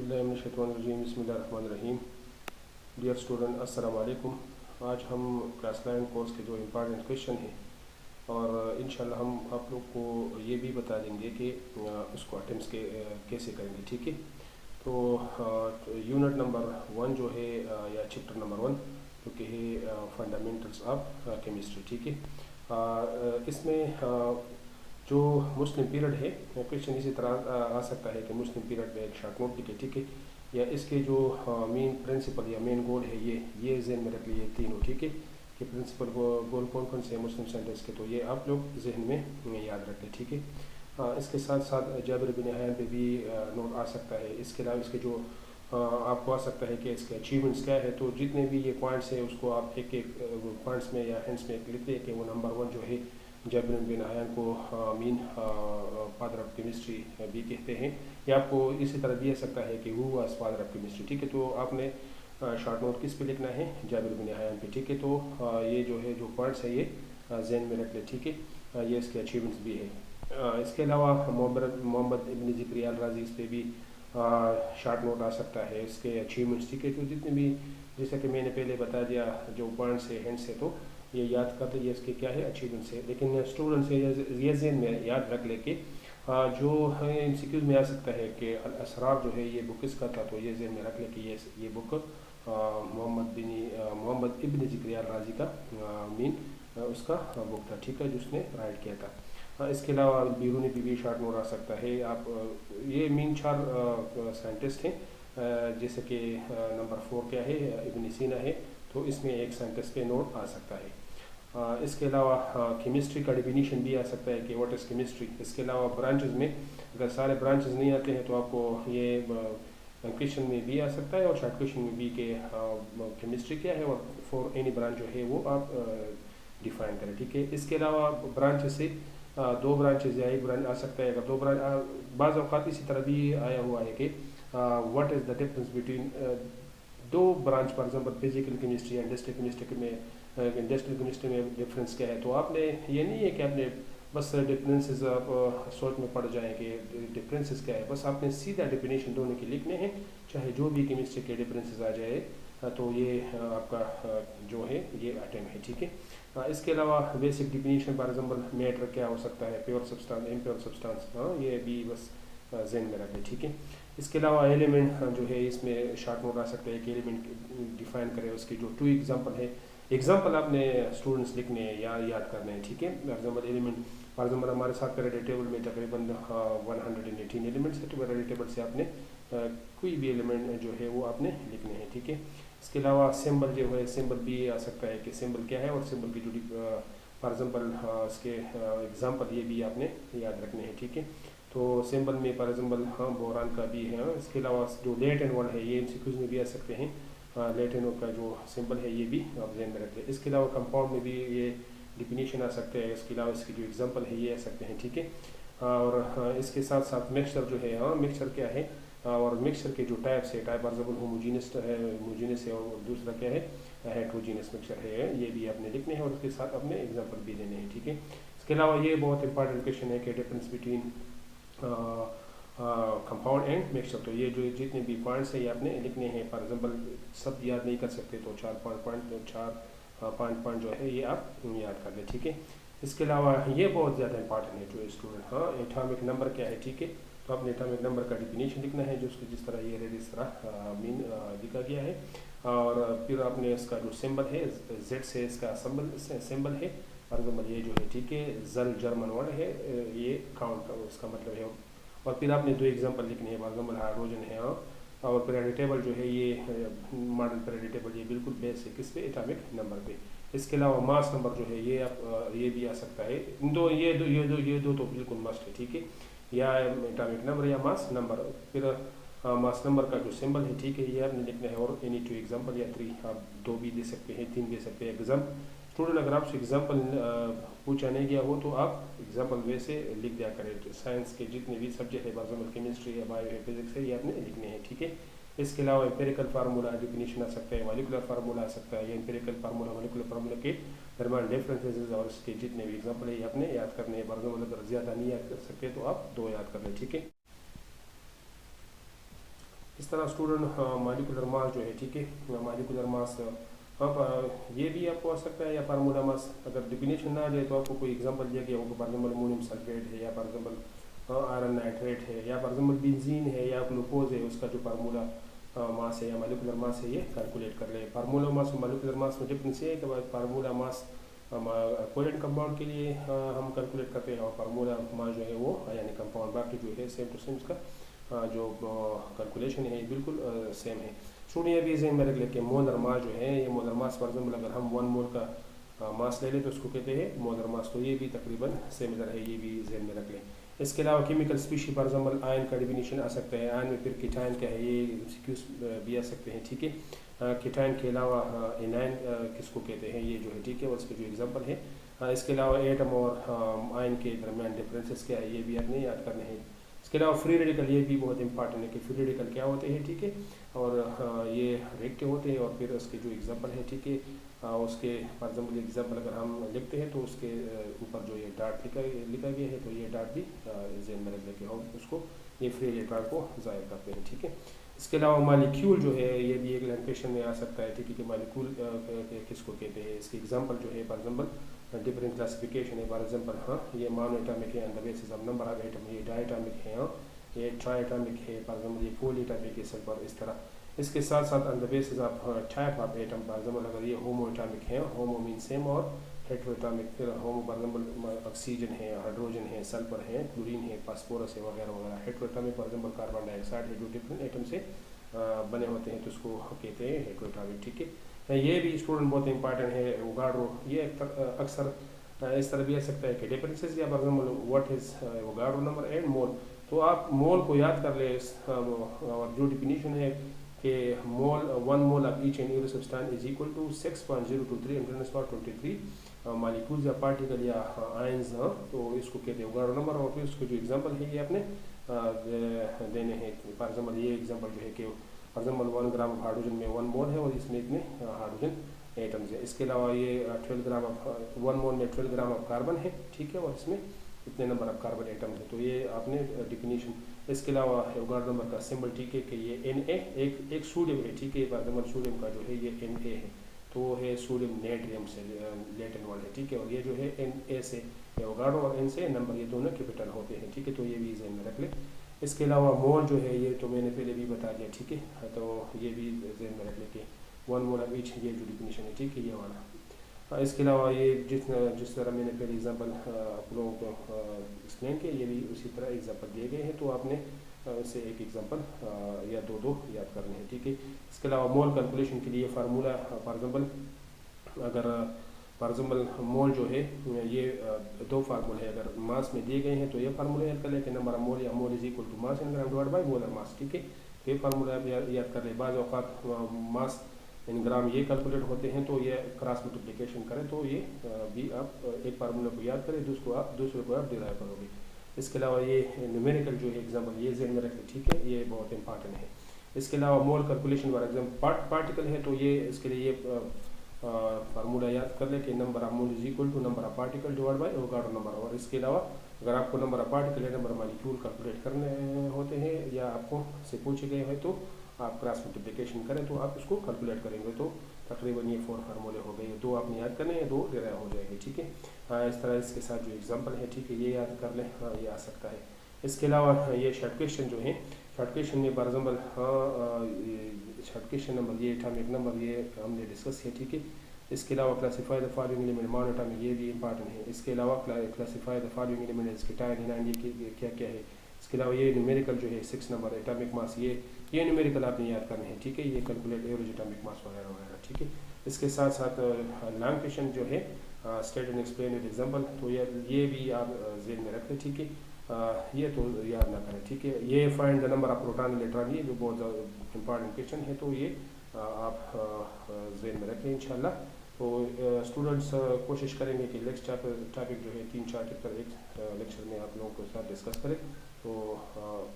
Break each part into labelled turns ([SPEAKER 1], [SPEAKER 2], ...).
[SPEAKER 1] बिस्मिल्लाहिर्रहमानिर्रहीम। Dear student, अस्सलाम वालेकुम। आज हम क्लास 9 कोर्स के जो इम्पॉर्टेंट क्वेश्चन हैं और इंशाल्लाह हम आप लोग को ये भी बता देंगे कि उसको अटेम्प्ट के कैसे करेंगे। ठीक है, तो यूनिट नंबर 1 जो है या चैप्टर नंबर 1 जो कि है फंडामेंटल्स ऑफ केमिस्ट्री। ठीक है, इसमें जो मुस्लिम पीरियड है, क्वेश्चन इसी तरह आ सकता है कि मुस्लिम पीरियड में एक शॉर्ट नोट लिखे। ठीक है, या इसके जो मेन प्रिंसिपल या मेन गोल है ये जहन में रख लिए तीनों। ठीक है, कि प्रिंसिपल गोल कौन कौन से हैं मुस्लिम सेंटेंस के, तो ये आप लोग जहन में याद रखें। ठीक है, इसके साथ साथ जाबिर बिन हयान पे भी नोट आ सकता है। इसके अलावा इसके जो आपको आ सकता है कि इसके अचीवमेंट्स क्या है। तो जितने भी ये पॉइंट्स हैं उसको आप एक एक पॉइंट्स में या हैंड्स में लिख दें कि वो नंबर 1 जो है जाबिर बिन हयान को मीन फादर ऑफ केमिस्ट्री भी कहते हैं, या आपको इसी तरह भी आ सकता है कि वो वाज फादर ऑफ केमिस्ट्री। ठीक है, तो आपने शॉर्ट नोट किस पे लिखना है, जाबिर बिन हयान पे। ठीक है, तो ये जो है जो पॉइंट्स है ये जहन में रख ले। ठीक है, ये इसके अचीवमेंट्स भी है। इसके अलावा मोहम्मद इब्न ज़िक्रिया अल राज़ी, इस पर भी शॉर्ट नोट आ सकता है, इसके अचीवमेंट्स। ठीक है, तो जितने भी जैसा कि मैंने पहले बता दिया जो पॉइंट्स है हैंड से, तो ये याद कर लीजिए इसके क्या है अचीवमेंट्स है। लेकिन स्टूडेंट से ये जहन में याद रख ले कि जो है MCQs में आ सकता है कि अल असरार जो है ये बुक किसका था, तो ये जहन में रख ले कि ये बुक मोहम्मद इब्न ज़िक्रिया अल राज़ी का मीन उसका बुक था। ठीक है, जिसने राइट किया था। इसके अलावा बीरूनी भी शॉर्ट नोट आ सकता है। आप ये मीन 4 साइंटिस्ट हैं, जैसे कि नंबर 4 क्या है, इब्न सीना है, तो इसमें एक साइंटिस्ट पे नोट आ सकता है। इसके अलावा केमिस्ट्री का डिफिनीशन भी आ सकता है कि व्हाट इज़ केमिस्ट्री। इसके अलावा ब्रांचेस में अगर सारे ब्रांचेस नहीं आते हैं तो आपको ये क्वेश्चन में भी आ सकता है और शॉर्ट क्वेश्चन में भी कि केमिस्ट्री क्या है, और फॉर एनी ब्रांच जो है वो आप डिफाइन करें। ठीक है, इसके अलावा ब्रांचेस से 2 ब्रांचेस या एक ब्रांच आ सकता है। अगर 2 ब्रांच बाज़ औक़ात इसी तरह भी आया हुआ है कि what is the difference between 2 branch, for example physical chemistry and industrial chemistry में इंडस्ट्रियल केमिस्ट्री में डिफरेंस क्या है। तो आपने ये नहीं है कि आपने बस डिफरेंसेस आप सोच में पड़ जाएँ कि डिफरेंसेस क्या है, बस आपने सीधा डिफिनेशन दोनों के लिखने हैं, चाहे जो भी केमिस्ट्री के डिफरेंसेस आ जाए, तो ये आपका जो है ये अटेम्प्ट है। ठीक है, इसके अलावा basic definition for example matter क्या हो सकता है, प्योर सब्सटेंस, इम्प्योर सब्सटेंस, ये भी बस जहन में रखें। ठीक है, इसके अलावा एलिमेंट जो है इसमें शॉर्ट नोट आ सकता है कि एलिमेंट डिफाइन करें, उसकी जो 2 एग्जांपल है, एग्जांपल आपने स्टूडेंट्स लिखने हैं या याद करने हैं। ठीक है, फॉर एग्जांपल हमारे साथ पीरियोडिक टेबल में तकरीबन 118 एलिमेंट्स है, तो पीरियोडिक टेबल से आपने कोई भी एलिमेंट जो है वो आपने लिखने हैं। ठीक है, इसके अलावा सिंबल जो है, सिंबल भी आ सकता है कि सिंबल क्या है और सिंबल की जुड़ी फॉर एग्जांपल इसके एग्जांपल ये भी आपने याद रखने हैं। ठीक है, तो सिंबल में फॉर एग्जांपल बोरान का भी है। इसके अलावा जो लेट एंड वर्ड है ये MCQs में भी आ सकते हैं, लेट एंड वर्ड का जो सिंबल है ये भी आप जहन में रखें। इसके अलावा कंपाउंड में भी ये डिफिनीशन आ सकते हैं, इसके अलावा इसकी जो एग्जांपल है ये आ सकते हैं। ठीक है, और इसके साथ साथ मिक्सचर जो है, मिक्सचर क्या है और मिक्सचर के जो टाइप्स है, टाइप फॉर एग्जांपल होमोजीनियस है, और दूसरा क्या है हेट्रोजीनियस मिक्सचर है, ये भी आपने लिखने हैं और उसके साथ अपने एग्जांपल भी देने हैं। ठीक है, इसके अलावा ये बहुत इंपॉर्टेंट क्वेश्चन है कि difference between compound and mixture. तो ये जो जितने भी पॉइंट्स है ये आपने लिखने हैं। फॉर एग्जांपल सब याद नहीं कर सकते तो 4 पॉइंट जो है ये आप याद कर लें। ठीक है, इसके अलावा ये बहुत ज़्यादा इंपॉर्टेंट है जो स्टूडेंट, एटॉमिक नंबर क्या है। ठीक है, तो आपने एटॉमिक नंबर का डिफिनीशन लिखना है, जो उसको जिस तरह ये इस तरह मीन लिखा गया है, और फिर आपने इसका जो सिंबल है Z से इसका सिंबल है। फॉर एग्जाम्पल ये जो है, ठीक है, जल जर्मन वर्ड है, ये काउंट उसका मतलब है, और फिर आपने 2 एग्जांपल लिखने हैं। फॉर एग्जाम्पल हाइड्रोजन है, और पीरियोडिक टेबल जो है ये मॉडर्न पीरियोडिक टेबल ये बिल्कुल बेस है किस पे, एटॉमिक नंबर पे। इसके अलावा मास नंबर जो है ये आप ये भी आ सकता है। ये दो तो बिल्कुल मस्ट है। ठीक है, या एटॉमिक नंबर या मास नंबर। फिर मास नंबर का जो सिंबल है, ठीक है, ये आपने लिखना है, और एनी 2 एग्जांपल या 3 आप 2 भी दे सकते हैं, 3 दे सकते हैं। एग्जाम स्टूडेंट अगर आपसे एग्जांपल पूछा नहीं गया हो तो आप एग्जांपल वैसे लिख दिया करें। तो साइंस के जितने भी सब्जेक्ट है, फॉर एग्जाम्पल केमिस्ट्री है, बायो है, फिजिक्स है, ये आपने लिखने हैं। ठीक है, इसके अलावा एम्पेरिकल फार्मूला डिफिनीशन आ सकता है, मॉलिक्यूलर फार्मूला आ सकता है। ये एम्पेरिकल फार्मूला मॉलिक्यूलर फार्मूला के दरमियान डिफरेंसेस और इसके जितने भी एग्जांपल है ये आपने याद करने हैं। फॉर एग्जाम्पल अगर ज़्यादा नहीं याद कर सकते तो आप 2 याद कर लें। ठीक है, इस तरह स्टूडेंट मॉलिक्यूलर मास जो है, ठीक है, मॉलिक्यूलर मास अब ये भी आपको आ सकता है, या फार्मूला मास अगर डिफिनेशन ना आ जाए तो आपको कोई एग्जांपल दिया गया होगा, फॉर एग्जांपल अमोनियम सल्फेट है, या फॉर एग्जांपल आयरन नाइट्रेट है, या फॉर एग्जांपल बेंजीन है, या ग्लूकोज है, उसका जो फार्मूला मास है या मॉलिक्यूलर मास है ये कैलकुलेट कर ले। फार्मूला मास और मॉलिक्यूलर मास में डिफरेंस ये है कि फार्मूला मास कोवेलेंट कंपाउंड के लिए हम कैलकुलेट करते हैं, और फार्मूला मास जो है वो यानी कंपाउंड, बाकी जो है सेम टू सेम इसका जो कैलकुलेशन है बिल्कुल सेम है। स्टूडेंट ये भी जहन में रख ले कि मोलर मास जो है, ये मोलर मास फॉर एग्जाम्पल अगर हम 1 मोल का मास ले लें तो उसको कहते हैं मोलर मास, तो ये भी तकरीबन सिमिलर है, ये भी जहन में रख लें। इसके अलावा chemical species for example ion का डिफिनीशन आ सकता है, आयन में फिर कीटायन क्या है ये एमसीक्यूज भी आ सकते हैं, ठीक है। कीटायन के अलावा एनायन किसको कहते हैं ये जो है, ठीक है, और इसके जो एग्जाम्पल है। इसके अलावा एटम और आयन के दरमियान डिफरेंसेस क्या है ये भी आपने याद करने हैं। इसके अलावा फ्री रेडिकल, ये भी बहुत इंपॉर्टेंट है कि फ्री रेडिकल क्या होते हैं, ठीक है, और ये रिएक्टिव होते हैं, और फिर उसके जो एग्जांपल है, ठीक है, उसके फॉर एग्जाम्पल एग्जांपल अगर हम लिखते हैं तो उसके ऊपर जो ये डाट लिखा गया है तो ये डाट भी जेन में रख लेके हम उसको ये फ्री इलेक्ट्रॉन को ज़ाहिर करते हैं, ठीक है। इसके अलावा मॉलिक्यूल जो है ये भी एक लैंग्वेज क्वेश्चन में आ सकता है, ठीक है, कि मॉलिक्यूल किसको कहते हैं। इसके एग्जांपल जो है फॉर एग्जांपल डिफरेंट क्लासिफिकेशन है, फॉर एग्जांपल हाँ ये मोनोएटॉमिक है on the basis of number of atom, ये डायटॉमिक है, हाँ ये ट्राइएटॉमिक है, फॉर एग्जांपल ये पॉलीएटॉमिक है, सब पर इस तरह। इसके साथ साथ on the basis of type of atom, for example अगर ये होमोएटॉमिक है, होमो मीन सेम, और हेटेरोएटॉमिक फिर होमो फॉर एग्जांपल ऑक्सीजन है, हाइड्रोजन है, सल्फर है, क्लोरीन है, फास्फोरस है वगैरह वगैरह। हेटेरोएटॉमिक फॉर एग्जांपल कार्बन डाइऑक्साइड है, जो डिफरेंट एटम से बने होते हैं तो उसको कहते हैं हेटेरोएटॉमिक, ठीक है। ये भी स्टूडेंट बहुत इंपॉर्टेंट है, वोगाड्रो, ये अक्सर इस तरह भी आ सकता है कि डिफरेंसेस या for example what is Avogadro number and mole, तो आप मोल को याद कर ले, और जो डिफिनीशन है कि mole 1 mole of each and every substance is equal to 6.023 × 10⁻23 molecules या पार्टिकल या आयंस, तो इसको कहते हैं वोगाड्रो नंबर। और फिर उसके जो एग्जांपल है ये आपने देने हैं, फॉर एग्जांपल ये एग्जांपल जो है कि for example 1 gram of hydrogen में 1 मोल है और इसमें इतने हाइड्रोजन एटम्स है। इसके अलावा ये 12 ग्राम ऑफ 1 मोल में 12 ग्राम ऑफ कार्बन है, ठीक है, और इसमें इतने नंबर ऑफ कार्बन एटम है, तो ये आपने डिफिनीशन। इसके अलावा वोगाड्रो नंबर का सिंबल, ठीक है, कि ये Na एक सोडियम है, ठीक है, फॉर एग्जांपल सोडियम का जो है ये Na है, तो वो है सोडियम नेट्रियम से लेटिन वर्ड है, ठीक है, और ये जो है Na से वोगाड्रो और N से नंबर, ये दोनों कैपिटल होते हैं, ठीक है, तो ये भी ज़हन में रख ले। इसके अलावा मोल जो है ये तो मैंने पहले भी बता दिया, ठीक है, तो ये भी ज़हन में रख ले कि 1 मोल ऑफ ईच, ये जो डिफिनीशन है, ठीक है, ये वाला। इसके अलावा ये जिस तरह मैंने पहले एग्जांपल आप लोगों को एक्सप्लेन किया, ये भी उसी तरह एग्जांपल दिए गए हैं, तो आपने इससे एक एग्जांपल या दो याद करने हैं, ठीक है। इसके अलावा मोल कैलकुलेशन के लिए फार्मूला, फॉर एग्जांपल अगर फॉर एग्जांपल मोल जो है ये 2 फार्मूले हैं, अगर मास में दिए गए हैं तो ये फार्मूला याद कर ले कि नंबर ऑफ मोल या mole is equal to mass in gram divide by molar mass, ठीक है, तो ये फार्मूला आप याद कर ले। बाज़ औक़ात मास इन ग्राम ये कैलकुलेट होते हैं, तो ये क्रॉस मल्टीप्लिकेशन करें तो ये भी आप एक फार्मूला को याद करें, दूसरे को आप डिराइव करोगे। इसके अलावा ये न्यूमेरिकल जो है एग्जांपल ये ज़हन में रखें, ठीक है, ये बहुत इंपॉर्टेंट है। इसके अलावा मोल कैलकुलेशन फॉर एग्जांपल पार्टिकल है, तो ये इसके लिए ये फार्मूला याद कर ले कि number of mole is equal to number of particle divide by Avogadro number. और इसके अलावा अगर आपको नंबर ऑफ पार्टिकल या नंबर ऑफ मॉलिक्यूल कैलकुलेट करने होते हैं या आपको से पूछे गए हैं तो आप क्रॉस मल्टीप्लिकेशन करें तो आप इसको कैलकुलेट करेंगे, तो तकरीबन ये 4 फार्मूले हो गए, 2 आपने याद करने हैं, 2 डिराइव हो जाएंगे, ठीक है। इस तरह इसके साथ जो एग्जांपल है, ठीक है, ये याद कर लें, हाँ ये आ सकता है। इसके अलावा ये शॉर्ट क्वेश्चन जो है, शॉर्ट क्वेश्चन में for example short question number ये एटॉमिक नंबर ये हमने डिस्कस किया, ठीक है। इसके अलावा classify the following element monoatomic, ये भी इंपॉर्टेंट है। इसके अलावा classify the following element cation anion, ये क्या क्या है। इसके अलावा ये न्यूमेरिकल जो है 6 नंबर एटॉमिक मास, ये न्यूमेरिकल आपने याद करने हैं, ठीक है, ये कैलकुलेट एवरेज एटॉमिक मास वगैरह वगैरह, ठीक है। इसके साथ साथ लॉन्ग क्वेश्चन जो है state and explain with example, तो ये भी आप जेल में रखें, ठीक है, ये तो याद ना करें, ठीक है। ये find the number of proton electron, ये जो बहुत इंपॉर्टेंट क्वेश्चन है, तो ये आप जेल में रखें इंशाल्लाह। तो स्टूडेंट्स कोशिश करेंगे कि नेक्स्ट टॉपिक जो है 3-4 चैप्टर एक लेक्चर में आप लोगों के साथ डिस्कस करें, तो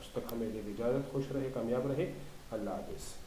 [SPEAKER 1] उस तक हमें दे दी इजाज़त। खुश रहे, कामयाब रहे, अल्लाह हाफ़िज़।